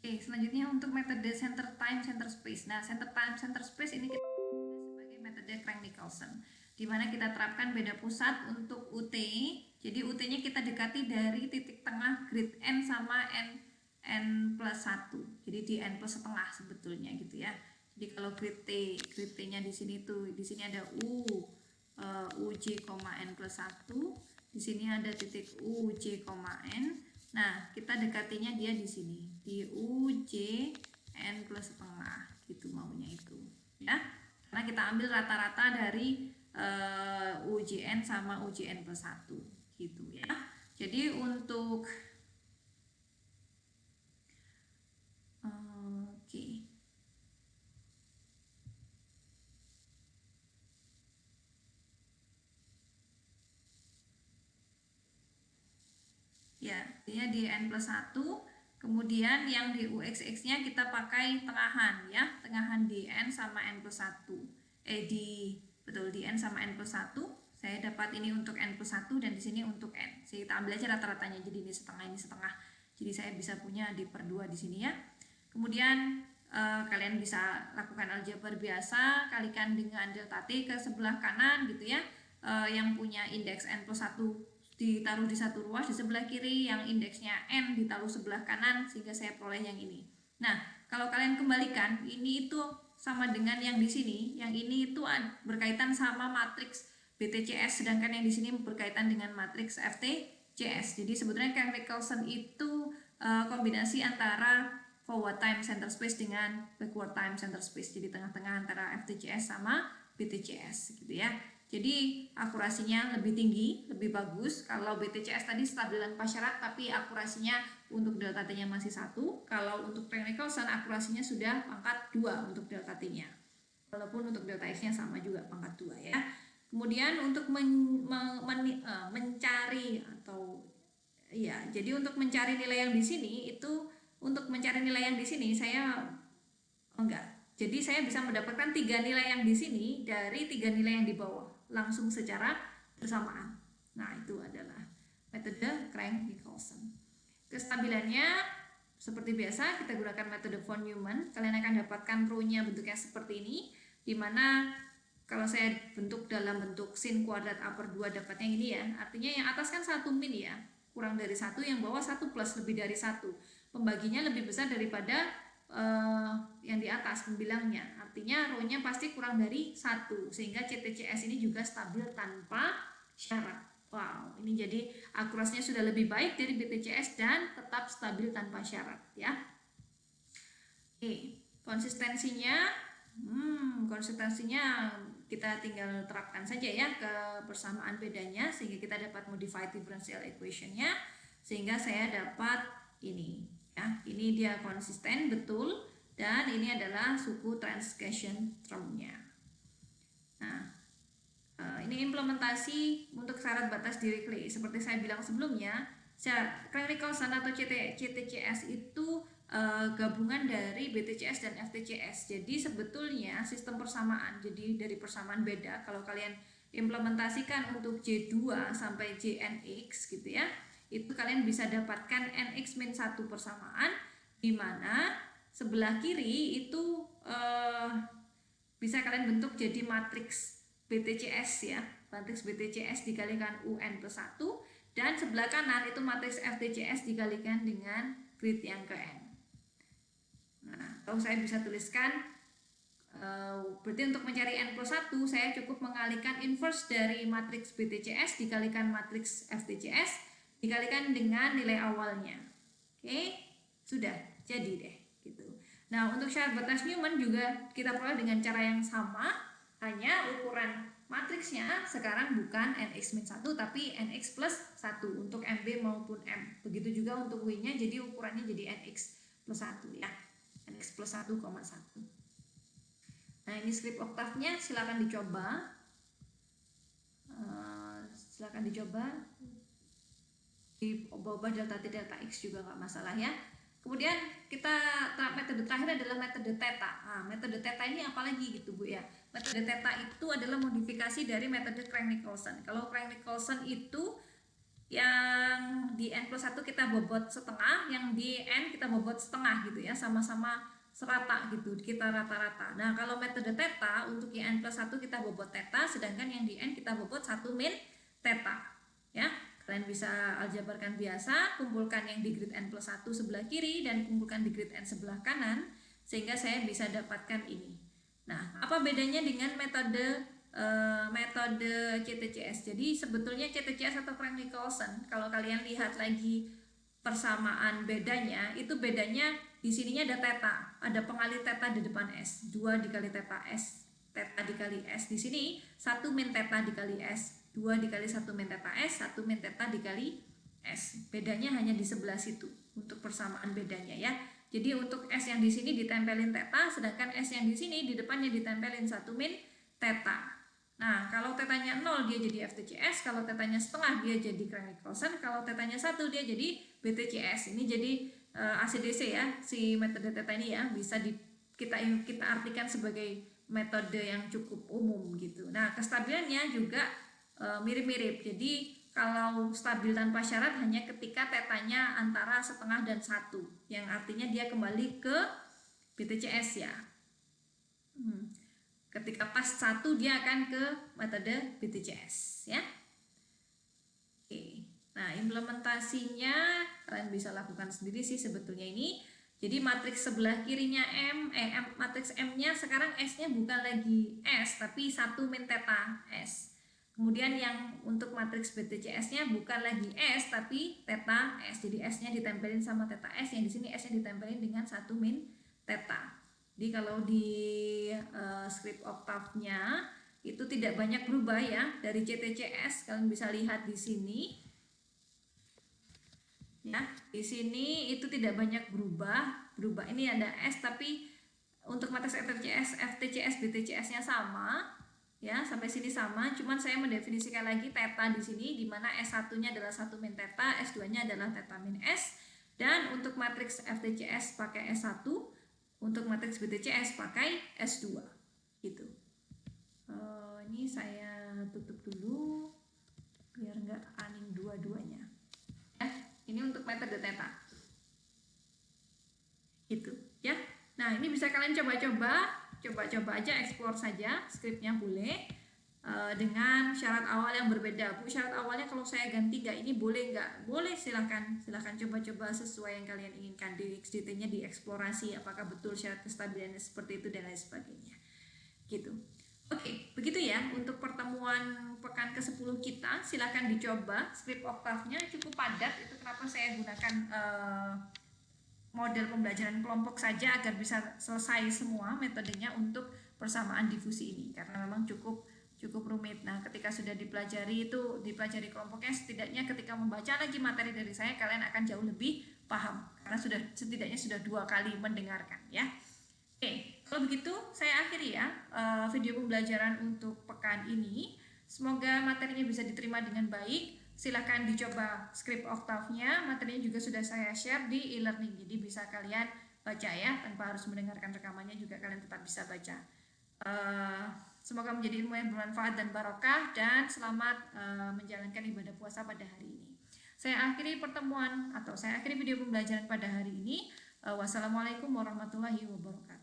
Oke, selanjutnya untuk metode center time center space. Nah, center time center space ini kita sebagai metode Crank-Nicolson, di mana kita terapkan beda pusat untuk UT. Jadi UT-nya kita dekati dari titik tengah grid N sama N plus 1. Jadi di N plus setengah sebetulnya gitu ya. Jadi kalau grid T-nya di sini tuh, di sini ada UJ, N plus 1. Di sini ada titik UJ, N. Nah, kita dekatinya dia di sini, di UJ N plus setengah, gitu maunya itu, ya. Karena kita ambil rata-rata dari UJN sama UJN plus 1, gitu ya. Jadi untuk oke. Ya, ini di N plus 1, kemudian yang di UXX-nya kita pakai tengahan ya, tengahan di N sama N plus 1. Betul, di N sama N plus 1, saya dapat ini untuk N plus 1 dan di sini untuk N. Kita ambil aja rata-ratanya, jadi ini setengah. Jadi saya bisa punya di per 2 di sini ya. Kemudian kalian bisa lakukan aljabar biasa, kalikan dengan delta T ke sebelah kanan gitu ya, yang punya indeks N plus 1 ditaruh di satu ruas, di sebelah kiri yang indeksnya N ditaruh sebelah kanan, sehingga saya peroleh yang ini. Nah, kalau kalian kembalikan, ini itu sama dengan yang di sini, yang ini itu berkaitan sama matriks BTCS, sedangkan yang di sini berkaitan dengan matriks FTCS. Jadi sebetulnya Crank-Nicolson itu kombinasi antara forward time center space dengan backward time center space, jadi tengah-tengah antara FTCS sama BTCS gitu ya. Jadi akurasinya lebih tinggi, lebih bagus. Kalau BTCS tadi stabil tanpa syarat, tapi akurasinya untuk delta T-nya masih 1. Kalau untuk Crank-Nicolson akurasinya sudah pangkat 2 untuk delta T-nya. Walaupun untuk delta X-nya sama juga pangkat 2 ya. Kemudian untuk mencari atau ya, jadi untuk mencari nilai yang di sini itu, untuk mencari nilai yang di sini saya enggak. Jadi saya bisa mendapatkan 3 nilai yang di sini dari 3 nilai yang di bawah langsung secara bersamaan. Nah, itu adalah metode Crank-Nicolson. Kestabilannya seperti biasa kita gunakan metode von Neumann. Kalian akan dapatkan rho-nya bentuknya seperti ini, di mana kalau saya bentuk dalam bentuk sin kuadrat A per 2 dapatnya ini ya. Artinya yang atas kan 1 min ya, kurang dari 1, yang bawah 1 plus lebih dari 1. Pembaginya lebih besar daripada yang di atas pembilangnya, artinya rho-nya pasti kurang dari 1, sehingga CTCS ini juga stabil tanpa syarat. Wow, ini jadi akurasinya sudah lebih baik dari BTCS dan tetap stabil tanpa syarat ya. Oke, konsistensinya kita tinggal terapkan saja ya ke persamaan bedanya, sehingga kita dapat modified differential equation-nya, sehingga saya dapat ini ya, ini dia konsisten betul, dan ini adalah suku transgression term-nya. Nah, ini implementasi untuk syarat batas diri Clay. Seperti saya bilang sebelumnya, Crank-Nicolson atau CTCS itu gabungan dari BTCS dan FTCS. Jadi sebetulnya sistem persamaan, jadi dari persamaan beda, kalau kalian implementasikan untuk J2 sampai JNX gitu ya, itu kalian bisa dapatkan NX-1 persamaan, di mana sebelah kiri itu bisa kalian bentuk jadi matriks BTCS ya, matriks BTCS dikalikan UN plus 1, dan sebelah kanan itu matriks FTCS dikalikan dengan grid yang ke N. Nah, kalau saya bisa tuliskan, berarti untuk mencari N plus 1 saya cukup mengalihkan inverse dari matriks BTCS dikalikan matriks FTCS dikalikan dengan nilai awalnya. Oke, sudah jadi deh gitu. Nah, untuk syarat batas Neumann juga kita peroleh dengan cara yang sama, hanya ukuran matriksnya sekarang bukan NX-1 tapi NX plus 1 untuk MB maupun M. Begitu juga untuk W-nya, jadi ukurannya jadi NX plus 1 ya. NX plus 1,1. Nah, ini script oktavnya, silakan dicoba. Silakan dicoba. Di ubah delta T delta X juga nggak masalah ya. Kemudian kita metode terakhir adalah metode theta. Nah, metode theta ini apalagi gitu Bu ya. Metode theta itu adalah modifikasi dari metode Crank-Nicolson. Kalau Crank-Nicolson itu yang di N+1 kita bobot setengah, yang di N kita bobot setengah gitu ya, sama-sama serata gitu, kita rata-rata. Nah kalau metode theta, untuk yang N+1 kita bobot theta, sedangkan yang di N kita bobot 1 min theta ya. Kalian bisa aljabarkan biasa, kumpulkan yang di grid N+1 sebelah kiri dan kumpulkan di grid N sebelah kanan, sehingga saya bisa dapatkan ini. Nah apa bedanya dengan metode CTCS. Jadi sebetulnya CTCS atau Crank-Nicolson, kalau kalian lihat lagi persamaan bedanya, itu bedanya di sininya ada theta, ada pengali theta di depan S, 2 dikali theta S, theta dikali S. Di sini 1 min theta dikali S, 2 dikali 1 min theta S, 1 min theta dikali S. Bedanya hanya di sebelah situ untuk persamaan bedanya ya. Jadi untuk S yang di sini ditempelin theta, sedangkan S yang di sini di depannya ditempelin 1 min theta. Nah, kalau tetanya 0 dia jadi FTCS, kalau tetanya setengah dia jadi Crank-Nicolson, kalau tetanya 1 dia jadi BTCS. Ini jadi ACDC ya, si metode teta ini ya, bisa kita artikan sebagai metode yang cukup umum gitu. Nah, kestabilannya juga mirip-mirip. Jadi kalau stabil tanpa syarat hanya ketika tetanya antara setengah dan 1, yang artinya dia kembali ke BTCS ya. Ketika pas 1 dia akan ke metode BTCS ya. Oke. Nah, implementasinya kalian bisa lakukan sendiri sih sebetulnya ini. Jadi matriks sebelah kirinya matriks M-nya sekarang S-nya bukan lagi S tapi 1 min theta S. Kemudian yang untuk matriks BTCS-nya bukan lagi S tapi theta S. Jadi S-nya ditempelin sama theta S, yang di sini S-nya ditempelin dengan 1 min theta. Jadi kalau di script Octave-nya itu tidak banyak berubah ya dari CTCS, kalian bisa lihat di sini. Ya, di sini itu tidak banyak berubah. Ini ada S tapi untuk matriks FTCS, BTCS-nya sama. Ya, sampai sini sama, cuman saya mendefinisikan lagi theta di sini di mana S1-nya adalah 1 min theta, S2-nya adalah theta min S, dan untuk matriks FTCS pakai S1, untuk matriks BTCS pakai S2 gitu. Ini saya tutup dulu biar nggak running dua-duanya. Ini untuk metode theta gitu ya. Nah ini bisa kalian coba aja, explore saja skripnya boleh dengan syarat awal yang berbeda. Bu, syarat awalnya kalau saya ganti nggak ini boleh nggak? Boleh, silahkan coba-coba sesuai yang kalian inginkan. Di XDT-nya dieksplorasi apakah betul syarat kestabilannya seperti itu dan lain sebagainya gitu. Oke, begitu ya untuk pertemuan pekan ke-10 kita. Silahkan dicoba, script Octave-nya cukup padat, itu kenapa saya gunakan model pembelajaran kelompok saja agar bisa selesai semua metodenya untuk persamaan difusi ini, karena memang cukup rumit. Nah, ketika sudah dipelajari kelompoknya, setidaknya ketika membaca lagi materi dari saya kalian akan jauh lebih paham karena setidaknya sudah 2 kali mendengarkan ya. Oke, kalau begitu saya akhiri ya video pembelajaran untuk pekan ini. Semoga materinya bisa diterima dengan baik. Silahkan dicoba script Octave-nya, materinya juga sudah saya share di e-learning, jadi bisa kalian baca ya, tanpa harus mendengarkan rekamannya juga kalian tetap bisa baca. Semoga menjadi ilmu yang bermanfaat dan barokah, dan selamat menjalankan ibadah puasa pada hari ini. Saya akhiri video pembelajaran pada hari ini. Wassalamualaikum warahmatullahi wabarakatuh.